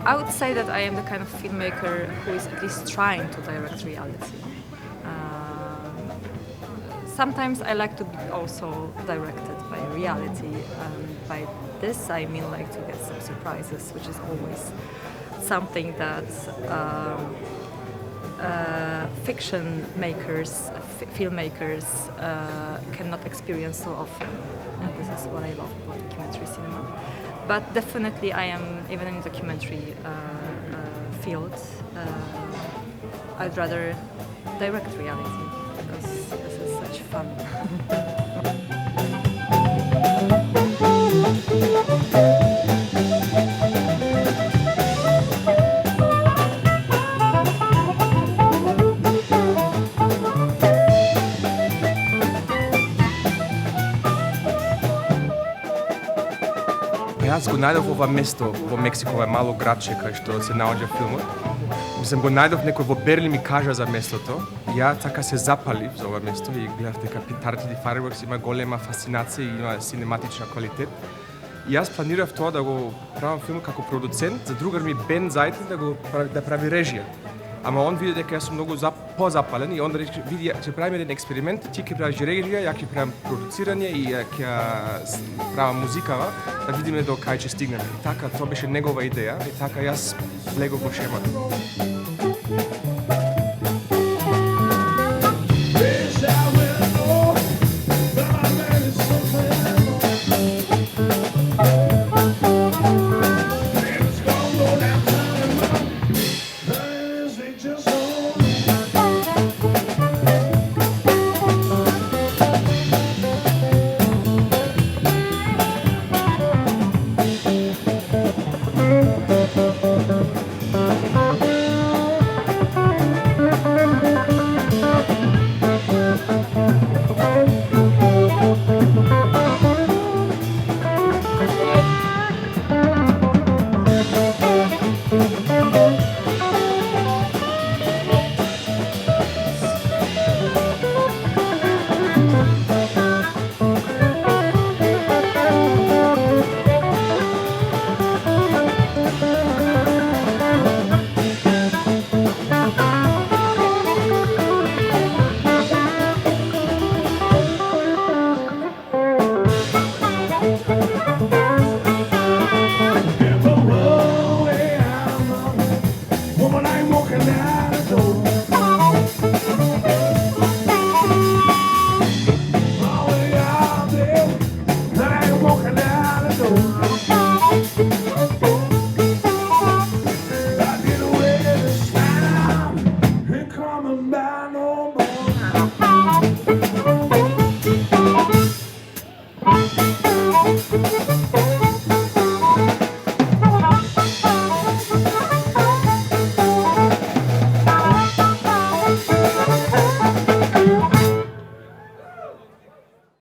I would say that I am the kind of filmmaker who is at least trying to direct reality. Sometimes I like to be also directed by reality. By this I mean like to get some surprises, which is always something that fiction makers, filmmakers cannot experience so often. And this is what I love about documentary cinema. But definitely I am, even in the documentary field, I'd rather direct reality because this is such fun. Jaz go najdem v mesto, v Mexiku, je malo gradče, kaj što se naođa filmu. Mislim, go najdem neko v Berlin mi kaže za mesto to. Ja taka se zapali za ovo mesto i gledam teka petardi di fireworks, ima golema fascinacija i ima cinematična kvalitet. I jaz planiram to, da go pravim film kako producent, za drugar mi Ben Zajtin, da pravi režije. Ама он види дека јас сум многу позапален и он рече, види, ќе правиме еден експеримент, ти ќе правиш режија, ја ќе правам продуцирање и ја ќе правам музикава, да видиме до кај ќе стигнеме. И така, тоа беше негова идеја и така јас влегов во шемата.